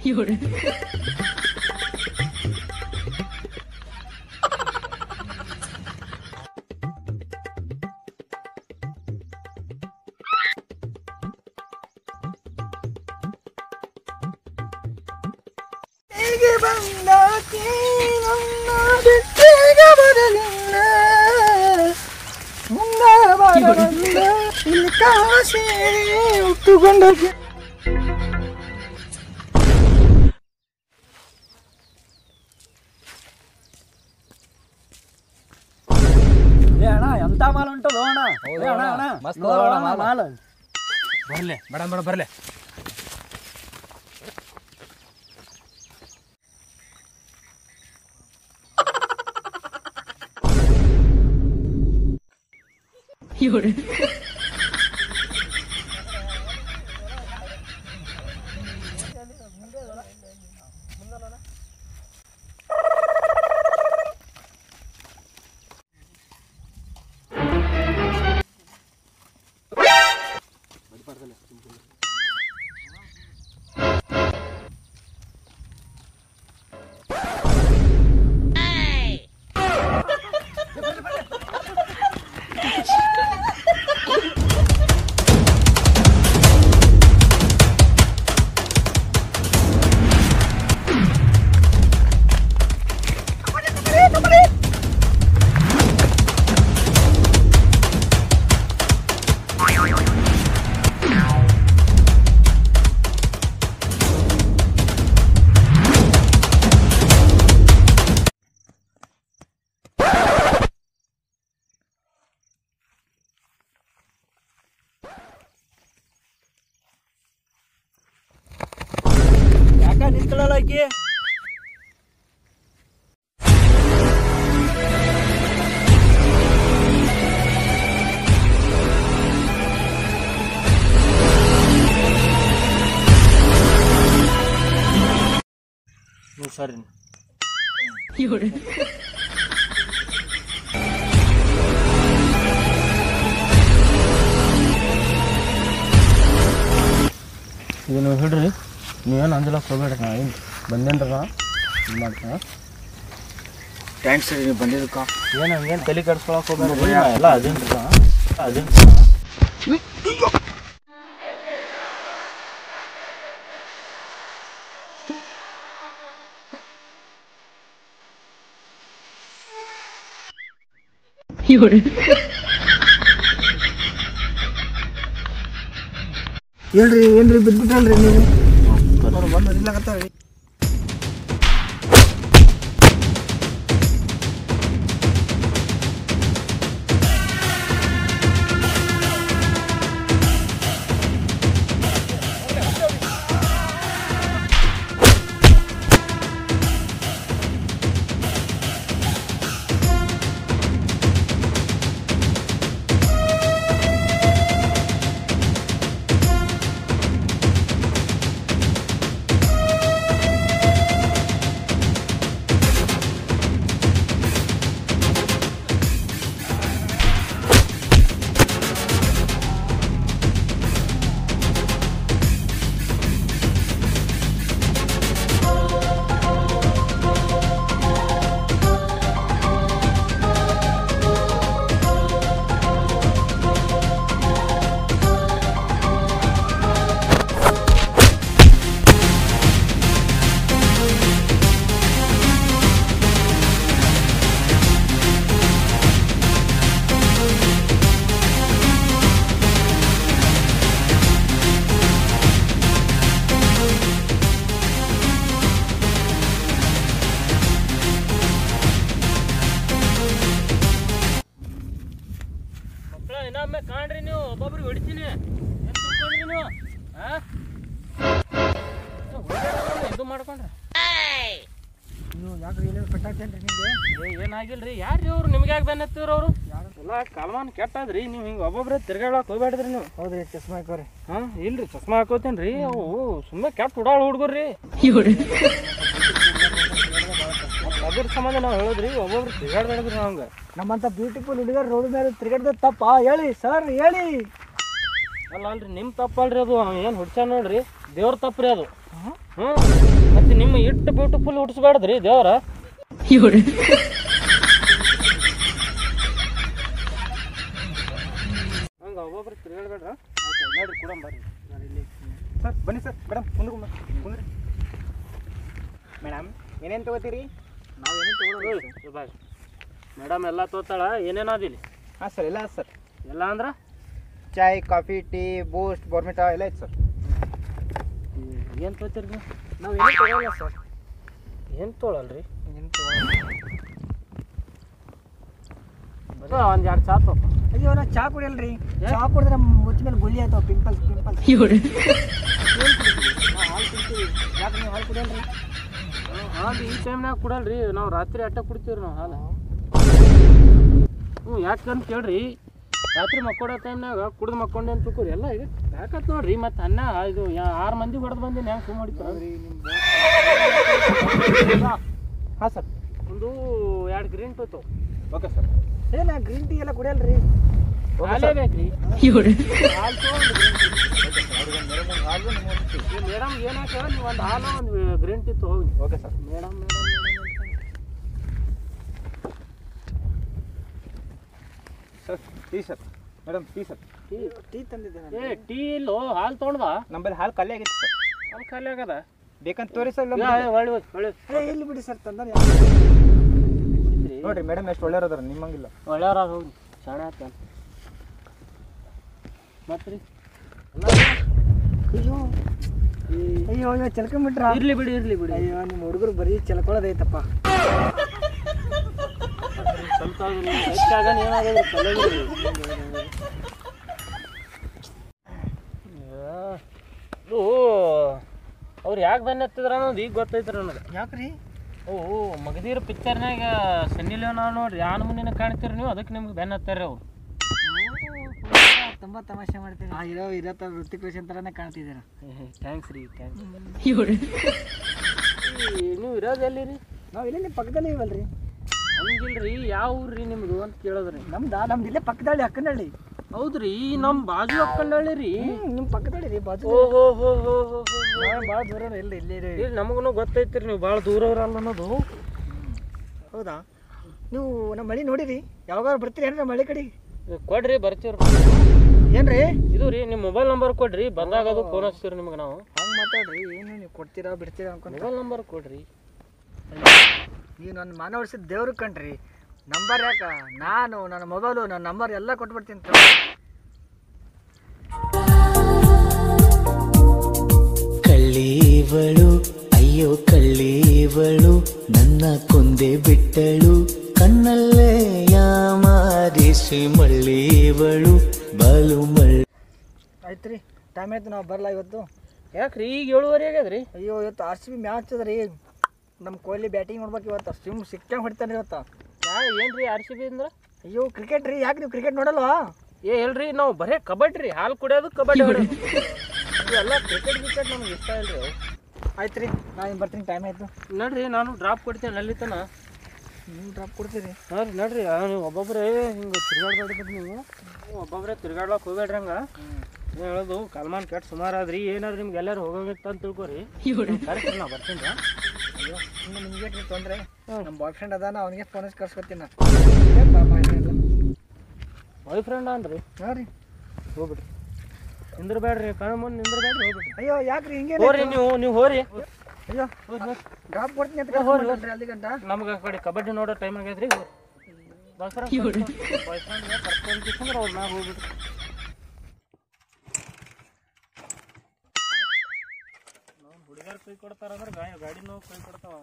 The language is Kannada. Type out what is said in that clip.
有人。ಎಂತ ಮಾಲ್ ಉಂಟು ಮಸ್ತ್ ಮಾಲ್ ಬರ್ಲೆ ಬಡ ಬಡ ಬರ್ಲೆ有人。ನಿಂತಳಕ್ಕೆ ಸರಿ有人。ಇದನ್ನು ಹಿಡ್ರಿ ನೀವೇನು ಅಂಜಲಕ್ಕೆ ಹೋಗ್ಬೇಡ್ರಿ ನಾ ಏನು ಬಂದೇನ್ರ ಇದು ಮಾಡ್ತೀನಿ ಥ್ಯಾಂಕ್ಸ್ ರೀ ನೀವು ಬಂದಿದ್ದಕ್ಕ ಏನು ಹಂಗೇನು ತಲೆ ಕೆಡ್ಸ್ಕೊಳಕ್ಕೆ ಹೋಗ್ಬೇಡ್ರಿ ಎಲ್ಲ ಅದೇನ್ರಿ ಅದೇನು有人。ಹೇಳ್ರಿ ಏನ್ರಿ ಬಿದ್ಬಿಟ್ಟಲ್ರಿ ನೀವು ಬಂದು ನಿಲ್ಲಕತ್ತಾವ್ರಿ ಇನ್ನೊಮ್ಮೆ ಕಾಣ್ರಿ ನೀವು ಒಬ್ಬೊಬ್ರಿಗೆ ಹೊಡಿತೀನಿ ಏನು ತಿಳ್ಕೊಂಡ್ರಿ ನೀವು ಇದು ಮಾಡ್ಕೊಂಡ್ರಿ ನೀವು ಯಾಕ್ರಿ ಏನೇನು ಕಟ್ಟಾಕ್ತೇನ್ರಿ ನಿಮಗೆ ಏನಾಗಿಲ್ರಿ ಯಾರು ಅವ್ರು ನಿಮ್ಗೆ ಯಾಕೆ ಬೆನ್ನ ಹತ್ತಿವ್ರು ಅವರು ಎಲ್ಲ ಕಾಲಮಾನ ಕೆಟ್ಟದ್ರಿ ನೀವು ಹಿಂಗೆ ಒಬ್ಬೊಬ್ರೆ ತಿರ್ಗಾಡಕ್ಕೆ ಹೋಗ್ಬೇಡ್ರಿ ನೀವು ಹೌದ್ರಿ ಚಸ್ಮಾ ಹಾಕೋರಿ ಹಾಂ ಇಲ್ರಿ ಚಸ್ಮಾ ಹಾಕೋತೇನೆ ರೀ ಅವು ಸುಮ್ಮನೆ ಕೆಟ್ಟ ಉಡಾಳು ಹುಡುಗರ್ರಿ ಅದ್ರ ಸಂಬಂಧ ನಾವು ಹೇಳಿದ್ರಿ ಒಬ್ಬೊಬ್ರು ತಿರ್ಗಾಡ್ಬೇಡ್ರಿ ನಾವು ನಮ್ಮಂತ ಬ್ಯೂಟಿಫುಲ್ ಹುಡುಗರು ರೋಡ್ ಮೇಲೆ ತಿರ್ಗಾಡ್ದ ತಪ್ಪ ಹೇಳಿ ಸರ್ ಹೇಳಿ ಅಲ್ರಿ ನಿಮ್ಮ ತಪ್ಪಲ್ರಿ ಅದು ಏನು ಹುಡ್ಸ ನೋಡ್ರಿ ದೇವ್ರ ತಪ್ಪ್ರಿ ಅದು ಮತ್ತೆ ನಿಮ್ಮ ಇಟ್ಟು ಬ್ಯೂಟಿಫುಲ್ ಹುಡ್ಸ್ಬೇಡ್ದ್ರಿ ದೇವ್ರ ಹಂಗೆ ಒಬ್ಬೊಬ್ರು ತಿರ್ಗಾಡ್ಬೇಡ್ರ ನೋಡ್ರಿ ಕೊಡಂ ಬರ್ರಿ ನಾನು ಇಲ್ಲಿ ಸರ್ ಬನ್ನಿ ಸರ್ ಮೇಡಮ್ ಕುಂದ್ರಿ ಮೇಡಮ್ ಏನೇನು ತೊಗೋತೀರಿ ನಾವು ಏನೇನು ತೊಗೊಳೋದು ಬಾಯ್ ಮೇಡಮ್ ಎಲ್ಲ ತೋತಾಳ ಏನೇನು ಅದಿಲ್ಲಿ ಹಾಂ ಸರ್ ಎಲ್ಲ ಸರ್ ಎಲ್ಲ ಅಂದ್ರೆ ಚಾಯ್ ಕಾಫಿ ಟೀ ಬೂಸ್ಟ್ ಬೋರ್ಮಿಟಾ ಎಲ್ಲ ಐತೆ ಸರ್ ಏನು ತೋತೀರಿ ನೀವು ನಾವು ಏನು ತೊಗೊಳಲ್ಲ ಸರ್ ಏನು ತೊಗೊಳಲ್ರಿ ಏನು ತೊಗೊಳಲ್ಲ ಒಂದು ಎರಡು ಚಾ ತಗೋ ಅಯ್ಯೋ ನಾ ಚಾ ಕುಡಿಯಲ್ರಿ ಚಾ ಕುಡಿದ್ರೆ ಮುಚ್ಚ ಮೇಲೆ ಗುಳಿ ಆಯ್ತಾವ ಪಿಂಪಲ್ಸ್ ಹಾಲು ಕುಡ್ತೀವಿ ಯಾಕೆ ನೀವು ಹಾಲು ಕುಡಿಯಲ್ರಿ ಹಾಲು ಈ ಟೈಮ್ನಾಗ ಕುಡಲ್ರಿ ನಾವು ರಾತ್ರಿ ಅಟ್ಟ ಕುಡ್ತೀವಿ ನಾವು ಹಾಲು ಯಾಕಂತ ಕೇಳ್ರಿ ರಾತ್ರಿ ಮಕ್ಕೊಡೋ ಟೈಮ್ನಾಗ ಕುಡ್ದು ಮಕ್ಕೊಂಡೆ ಅಂತ ತಿಳ್ಕೊರಿ ಎಲ್ಲ ಈಗ ಯಾಕತ್ ನೋಡ್ರಿ ಮತ್ತೆ ಅನ್ನ ಇದು 6 ಮಂದಿ ಹೊಡೆದು ಬಂದಿನಿ ಹೆಂಗೆ ಸುಮ್ಮ ಹೊಡಿತೀರಿ ಹಾಂ ಸರ್ ಒಂದು 2 ಗ್ರೀನ್ ಟೀ ತಗೋ ಓಕೆ ಸರ್ ಏನ ಗ್ರೀನ್ ಟೀ ಎಲ್ಲ ಕುಡಿಯಲ್ರಿ ಹಾಲೇ ಬೇಕ್ರಿ ಹಾಲು ತೊಗೊಂಡು ಮೇಡಮ್ ಏನು ಹಾಕ್ಯಾರ ನೀವು ಒಂದು ಹಾಲು ಒಂದು ಗ್ರೀನ್ ಟೀ ತೊಗೊಂಡು okay sir madam sir tea sir madam tea sir tea ತಂದಿದ್ದೆ ಏ ಟೀ ಇಲ್ಲೋ ಹಾಲು ತೊಗೊಂಡ್ಬಾ ನಮ್ಮಲ್ಲಿ ಹಾಲು ಖಾಲಿ ಆಗಿತ್ತು ಸರ್ ಹಾಲು ಖಾಲಿ ಆಗದ ಬೇಕಂತ ತೋರಿ ಸರ್ ಒಳ್ಳೆ ಇಲ್ಲಿ ಬಿಡಿ ಸರ್ ತಂದ ನೋಡ್ರಿ ಮೇಡಮ್ ಎಷ್ಟು ಒಳ್ಳೆಯವ್ರು ಅದಾರ ನಿಮ್ಮಂಗಿಲ್ಲ ಒಳ್ಳೆಯವ್ರ ಹೋಗಿ ಶಾಣೆ ಆತ ಮತ್ತೆ ರೀ ಅಯ್ಯೋ ಅಯ್ಯೋ ಅಯ್ಯೋ ಚಲ್ಕೊಂಬಿಟ್ರ ಇರ್ಲಿ ಬಿಡಿ ಅಯ್ಯೋ ನಿಮ್ಮ ಹುಡುಗರು ಬರೀ ಚಲ್ಕೊಳ್ಳೋದೈತಪ್ಪ ಸ್ವಲ್ಪ ಹೆಚ್ಚಾಗ ಏನಾಗೋದು ಇದು ಅವ್ರು ಯಾಕೆ ಬಂದು ಹತ್ತಿದ್ರ ಅನ್ನೋದು ಈಗ ಗೊತ್ತೈತ್ರಿ ನನಗೆ ಯಾಕ್ರಿ ಮಗದೀರ ಪಿಕ್ಚರ್ನಾಗ ಸನ್ನಿ ಲಿಯೋನ್ ನೋಡ್ರಿ ಆ ನಮೂನಿನ ಕಾಣ್ತೀರಿ ನೀವು ಅದಕ್ಕೆ ನಿಮ್ಗೆ ಬೆನ್ನ ಹತ್ತಾರ್ರಿ ಅವ್ರು ತುಂಬಾ ತಮಾಷೆ ಮಾಡ್ತೀರಿ ಇರತ್ತ ಋತಿಕ್ ರೋಷನ್ ಥರನೇ ಕಾಣ್ತಿದ್ದೀರ ಥ್ಯಾಂಕ್ಸ್ ರೀ ಥ್ಯಾಂಕ್ಸ್ ನೀವು ಇರೋದು ಎಲ್ಲಿ ರೀ ನಾವು ಇಲ್ಲೇ ನಿಮ್ಮ ಪಕ್ಕದಲ್ಲೇ ಇವಲ್ರಿ ಹಂಗಿಲ್ರಿ ಯಾವ ಊರ್ರಿ ನಿಮ್ದು ಅಂತ ಕೇಳಿದ್ರಿ ನಮ್ದು ಇಲ್ಲೇ ಪಕ್ಕದಳ್ಳಿ ಅಕ್ಕನಹಳ್ಳಿ ಹೌದ್ರಿ ನಮ್ಮ ಬಾಜು ಹಾಕೊಂಡಳ್ಳಿ ರೀ ನಿಮ್ಮ ಪಕ್ಕದಳ್ಳಿ ರೀ ಬಾಜು ಓಹೋ ಭಾಳ ದೂರ ಇಲ್ಲ ಇಲ್ಲೇ ಇಲ್ಲಿ ನಮಗೂ ಗೊತ್ತೈತ್ರಿ ನೀವು ಭಾಳ ದೂರ ಇರಲ್ಲ ಅನ್ನೋದು ಹೌದಾ ನೀವು ನಮ್ಮ ಮಳೆ ನೋಡಿರಿ ಯಾವಾಗಾರು ಬರ್ತೀರಿ ಏನ್ರಿ ಮಳೆ ಕಡೆ ಕೊಡ್ರಿ ಬರ್ತೀವ್ರಿ ಏನ್ರಿ ಇದು ರೀ ನಿಮ್ಮ ಮೊಬೈಲ್ ನಂಬರ್ ಕೊಡ್ರಿ ಬಂದಾಗ ಅದು ಫೋನ್ ಹಚ್ತೀವಿ ನಿಮ್ಗೆ ನಾವು ಹಂಗೆ ಮಾತಾಡ್ರಿ ಏನು ನೀವು ಕೊಡ್ತೀರಾ ಬಿಡ್ತೀರಾ ಅನ್ಕೊಂಡು ಮೊಬೈಲ್ ನಂಬರ್ ಕೊಡ್ರಿ ನೀವು ನನ್ನ ಮಾನ ಉಳಿಸಿದ ದೇವ್ರ ಕಣ್ರಿ ನಂಬರ್ ಯಾಕ ನಾನು ನನ್ನ ಮೊಬೈಲು ನನ್ನ ನಂಬರ್ ಎಲ್ಲ ಕೊಟ್ಬಿಡ್ತೀನಿ ಕಳ್ಳೀವಳು ಅಯ್ಯೋ ಕಳ್ಳೀವಳು ನನ್ನ ಕೊಂದೆ ಬಿಟ್ಟಳು ಕಣ್ಣಲ್ಲೇ ಯಾಮಾರಿಸಿ ಮಳ್ಳೀವಳು ಬಾಲು ಮಳ್ಳಿ ಆಯ್ತು ರೀ ಟೈಮ್ ಆಯ್ತು ನಾವು ಬರಲ್ಲ ಇವತ್ತು ಯಾಕ್ರಿ ಈಗ 7:30 ಆಗ್ಯದ್ರಿ ಅಯ್ಯೋ ಇವತ್ತು RCB ಮ್ಯಾಚ್ ಅದ ರೀ ನಮ್ಮ ಕೊಹ್ಲಿ ಬ್ಯಾಟಿಂಗ್ ನೋಡ್ಬೇಕು ಇವತ್ತು ಸಿಕ್ಕಂಗೆ ಹೊಡಿತಾನೆ ರೀ ಇವತ್ತು ಏನ್ರಿ RCB ಅಂದ್ರೆ ಅಯ್ಯೋ ಕ್ರಿಕೆಟ್ ರೀ ಯಾಕೆ ನೀವು ಕ್ರಿಕೆಟ್ ನೋಡಲ್ವಾ ಇಲ್ರಿ ನಾವು ಬರೇ ಕಬಡ್ಡಿ ರೀ ಹಾಲು ಕುಡಿಯೋದು ಕಬಡ್ಡಿ ಹೊಡೆಯೋದು ಇವೆಲ್ಲ ಕ್ರಿಕೆಟ್ ನಮ್ಗೆ ಇಷ್ಟ ಇಲ್ರಿ ಆಯ್ತು ರೀ ನಾನು ಬರ್ತೀನಿ ಟೈಮ್ ಆಯಿತು ನೋಡ್ರಿ ನಾನು ಡ್ರಾಪ್ ಕೊಡ್ತೀನಿ ಅಲ್ಲಿ ತನ ನೀವು ಡ್ರಾಪ್ ಕೊಡ್ತೀರಿ ಹಾಂ ರೀ ನೋಡ್ರಿ ನೀವು ಒಬ್ಬೊಬ್ಬರೇ ಹಿಂಗೆ ತಿರ್ಗಾಡ್ಬೇಡ್ರಿ ನೀವು ಒಬ್ಬೊಬ್ಬರೇ ತಿರ್ಗಾಡ್ಲಕ್ಕೆ ಹೋಗ್ಬೇಡ್ರಿ ಹಂಗೆ ಹೇಳೋದು ಕಲ್ಮಾನ್ ಕೆಟ್ಟ ಸುಮಾರು ಆದ್ರಿ ಏನಾದ್ರು ನಿಮ್ಗೆ ಎಲ್ಲರೂ ಹೋಗೋಗಿತ್ತು ಅಂತ ತಿಳ್ಕೊರಿ ಕರೆಕ್ಟ್ ನಾ ಬರ್ತೀನಿ ಅಯ್ಯೋ ಇನ್ನು ನಿಮ್ಗೆ ತೊಂದರೆ ನಮ್ಮ ಬಾಯ್ ಫ್ರೆಂಡ್ ಅದಾನ ಅವನಿಗೆ ಫೋನ್ ಹಚ್ಚಿ ಕರ್ಸ್ಕೊತೀನಿ ನಾ ಬಾಯ್ ಫ್ರೆಂಡ್ ಅನ್ರಿ ಹಾಂ ರೀ ಹೋಗ್ಬಿಡ್ರಿ ನಿಂದ್ರಬೇಡ್ರಿ ಕಣ್ಣು ಮುಂದೆ ನಿಂದ್ರಬೇಡ್ರಿ ಹೋಗ್ಬಿಡ್ರಿ ಅಯ್ಯೋ ಯಾಕ್ರಿ ಹಿಂಗೆ ಹೋರಿ ನೀವು ಹೋರಿ ಅಯ್ಯೋ ಡ್ರಾಪ್ ಕೊಡ್ತೀನಿ ಅಂತ ಹೋರಿ ಅಲ್ಲಿ ಗಂಟ ನಮ್ಗೆ ಆ ಕಡೆ ಕಬಡ್ಡಿ ನೋಡೋ ಟೈಮ್ ಆಗೈತ್ರಿ ಬಾಯ್ ಫ್ರೆಂಡ್ ಕರ್ಕೊಂಡ್ರೆ ಅವ್ರು ಮ್ಯಾಗ ಹೋಗ್ಬಿಡ್ರಿ ಹುಡುಗರು ಕೈ ಕೊಡ್ತಾರಂದ್ರೆ ಗಾಡಿ ನೋವು ಕೈ ಕೊಡ್ತಾವ